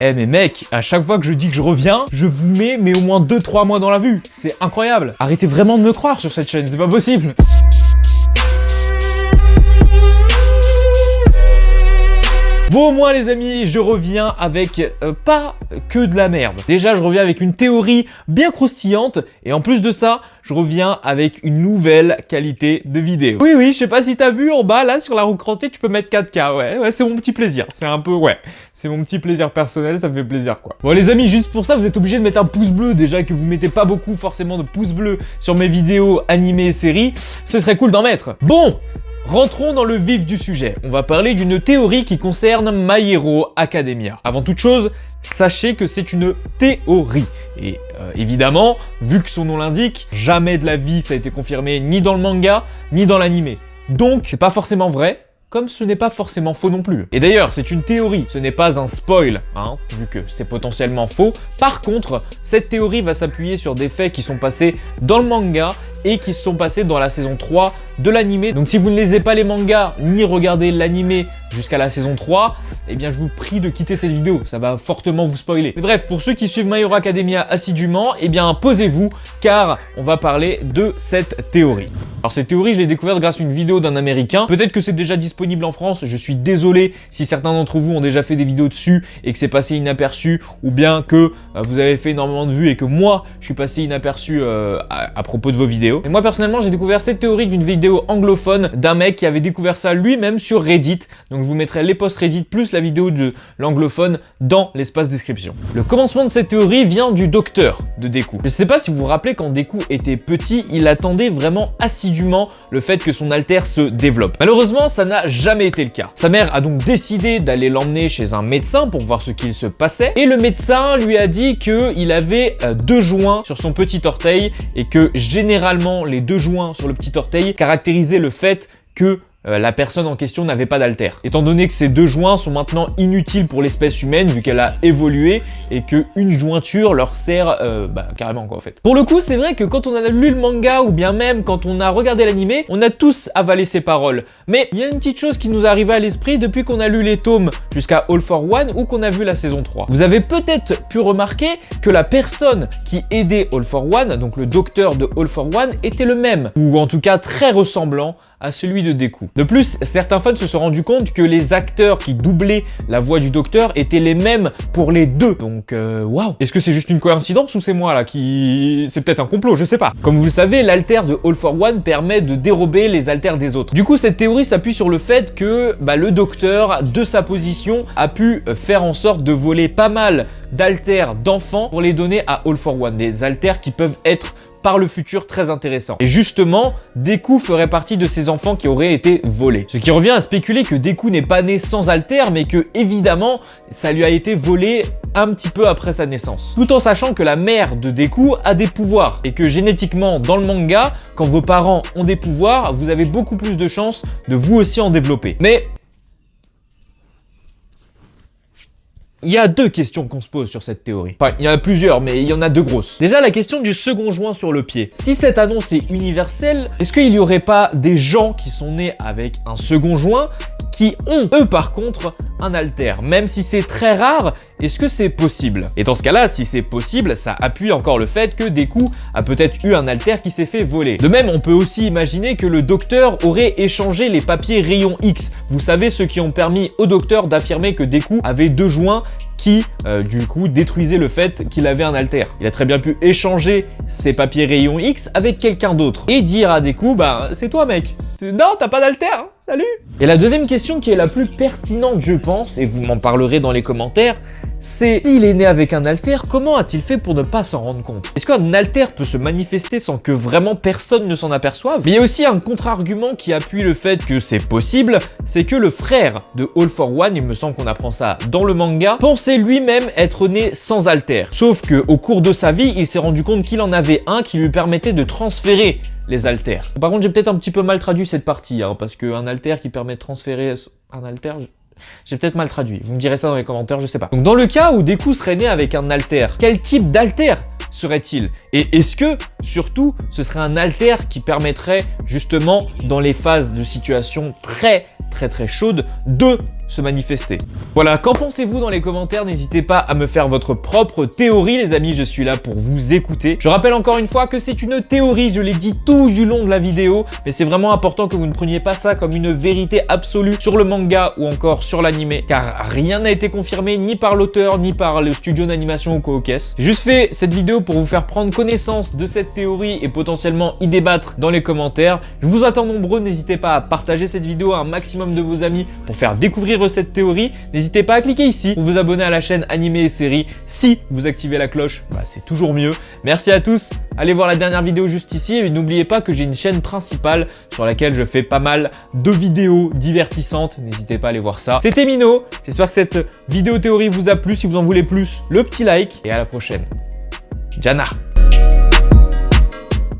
Eh mais mec, à chaque fois que je dis que je reviens, je vous mets au moins 2-3 mois dans la vue. C'est incroyable. Arrêtez vraiment de me croire sur cette chaîne, c'est pas possible. Bon, moi les amis, je reviens avec pas que de la merde. Déjà, je reviens avec une théorie bien croustillante et en plus de ça, je reviens avec une nouvelle qualité de vidéo. Oui, je sais pas si t'as vu en bas là sur la roue crantée, tu peux mettre 4K. Ouais, c'est mon petit plaisir. C'est un peu, c'est mon petit plaisir personnel, ça me fait plaisir quoi. Bon les amis, juste pour ça, vous êtes obligés de mettre un pouce bleu. Déjà que vous mettez pas beaucoup forcément de pouces bleus sur mes vidéos animées et séries, ce serait cool d'en mettre. Bon, rentrons dans le vif du sujet. On va parler d'une théorie qui concerne My Hero Academia. Avant toute chose, sachez que c'est une théorie. Et évidemment, vu que son nom l'indique, jamais de la vie ça a été confirmé ni dans le manga, ni dans l'animé. Donc, c'est pas forcément vrai, comme ce n'est pas forcément faux non plus. Et d'ailleurs, c'est une théorie, ce n'est pas un spoil, vu que c'est potentiellement faux. Par contre, cette théorie va s'appuyer sur des faits qui sont passés dans le manga et qui se sont passés dans la saison 3 de l'animé. Donc si vous ne lisez pas les mangas, ni regardez l'animé jusqu'à la saison 3, eh bien je vous prie de quitter cette vidéo, ça va fortement vous spoiler. Mais bref, pour ceux qui suivent My Hero Academia assidûment, eh bien posez-vous, car on va parler de cette théorie. Alors cette théorie, je l'ai découverte grâce à une vidéo d'un américain. Peut-être que c'est déjà disponible en France, je suis désolé si certains d'entre vous ont déjà fait des vidéos dessus et que c'est passé inaperçu, ou bien que vous avez fait énormément de vues et que moi, je suis passé inaperçu à propos de vos vidéos. Et moi personnellement, j'ai découvert cette théorie d'une vidéo anglophone d'un mec qui avait découvert ça lui-même sur Reddit. Donc je vous mettrai les posts Reddit plus la vidéo de l'anglophone dans l'espace description. Le commencement de cette théorie vient du docteur de Deku. Je ne sais pas si vous vous rappelez, quand Deku était petit, il attendait vraiment assidûment le fait que son alter se développe. Malheureusement, ça n'a jamais été le cas. Sa mère a donc décidé d'aller l'emmener chez un médecin pour voir ce qu'il se passait. Et le médecin lui a dit qu'il avait 2 joints sur son petit orteil et que généralement les 2 joints sur le petit orteil caractérisaient le fait que la personne en question n'avait pas d'haltère. Étant donné que ces 2 joints sont maintenant inutiles pour l'espèce humaine vu qu'elle a évolué et qu'une jointure leur sert carrément quoi en fait. Pour le coup, c'est vrai que quand on a lu le manga ou bien même quand on a regardé l'animé, on a tous avalé ces paroles. Mais il y a une petite chose qui nous est arrivée à l'esprit depuis qu'on a lu les tomes jusqu'à All for One ou qu'on a vu la saison 3. Vous avez peut-être pu remarquer que la personne qui aidait All for One, donc le docteur de All for One, était le même, ou en tout cas très ressemblant à celui de Deku. De plus, certains fans se sont rendus compte que les acteurs qui doublaient la voix du docteur étaient les mêmes pour les deux. Donc, waouh. Est-ce que c'est juste une coïncidence ou c'est moi là qui... C'est peut-être un complot, je sais pas. Comme vous le savez, l'alter de All for One permet de dérober les alters des autres. Du coup, cette théorie s'appuie sur le fait que le docteur, de sa position, a pu faire en sorte de voler pas mal d'alters d'enfants pour les donner à All for One. Des alters qui peuvent être par le futur très intéressant. Et justement, Deku ferait partie de ces enfants qui auraient été volés. Ce qui revient à spéculer que Deku n'est pas né sans alter, mais que évidemment, ça lui a été volé un petit peu après sa naissance. Tout en sachant que la mère de Deku a des pouvoirs et que génétiquement, dans le manga, quand vos parents ont des pouvoirs, vous avez beaucoup plus de chances de vous aussi en développer. Mais il y a 2 questions qu'on se pose sur cette théorie. Enfin, il y en a plusieurs, mais il y en a 2 grosses. Déjà, la question du second joint sur le pied. Si cette annonce est universelle, est-ce qu'il n'y aurait pas des gens qui sont nés avec un second joint qui ont, eux par contre, un alter? Même si c'est très rare, est-ce que c'est possible? Et dans ce cas-là, si c'est possible, ça appuie encore le fait que Deku a peut-être eu un alter qui s'est fait voler. De même, on peut aussi imaginer que le docteur aurait échangé les papiers rayon X. Vous savez, ceux qui ont permis au docteur d'affirmer que Deku avait 2 joints qui, du coup, détruisait le fait qu'il avait un alter. Il a très bien pu échanger ces papiers rayon X avec quelqu'un d'autre et dire à Deku, c'est toi mec. Non, t'as pas d'alter, hein, salut. Et la deuxième question qui est la plus pertinente, je pense, et vous m'en parlerez dans les commentaires, c'est s'il est né avec un alter, comment a-t-il fait pour ne pas s'en rendre compte? Est-ce qu'un alter peut se manifester sans que vraiment personne ne s'en aperçoive? Mais il y a aussi un contre-argument qui appuie le fait que c'est possible, c'est que le frère de All for One, il me semble qu'on apprend ça dans le manga, pensait lui-même être né sans alter. Sauf qu'au cours de sa vie, il s'est rendu compte qu'il en avait un qui lui permettait de transférer les alters. Par contre, j'ai peut-être un petit peu mal traduit cette partie, parce qu'un alter qui permet de transférer un alter... J'ai peut-être mal traduit, vous me direz ça dans les commentaires, je sais pas. Donc dans le cas où Deku serait né avec un alter, quel type d'alter serait-il? Et est-ce que, surtout, ce serait un alter qui permettrait, justement, dans les phases de situation très chaude, de se manifester. Voilà, qu'en pensez-vous dans les commentaires? N'hésitez pas à me faire votre propre théorie, les amis, je suis là pour vous écouter. Je rappelle encore une fois que c'est une théorie, je l'ai dit tout du long de la vidéo, mais c'est vraiment important que vous ne preniez pas ça comme une vérité absolue sur le manga ou encore sur l'anime, car rien n'a été confirmé ni par l'auteur, ni par le studio d'animation ou Kookes. J'ai juste fait cette vidéo pour vous faire prendre connaissance de cette théorie et potentiellement y débattre dans les commentaires. Je vous attends nombreux, n'hésitez pas à partager cette vidéo à un maximum de vos amis pour faire découvrir cette théorie. N'hésitez pas à cliquer ici pour vous abonner à la chaîne Animé et Séries. Si vous activez la cloche, c'est toujours mieux. Merci à tous, allez voir la dernière vidéo juste ici et n'oubliez pas que j'ai une chaîne principale sur laquelle je fais pas mal de vidéos divertissantes. N'hésitez pas à aller voir ça. C'était Mino, j'espère que cette vidéo théorie vous a plu. Si vous en voulez plus, le petit like et à la prochaine. Jana.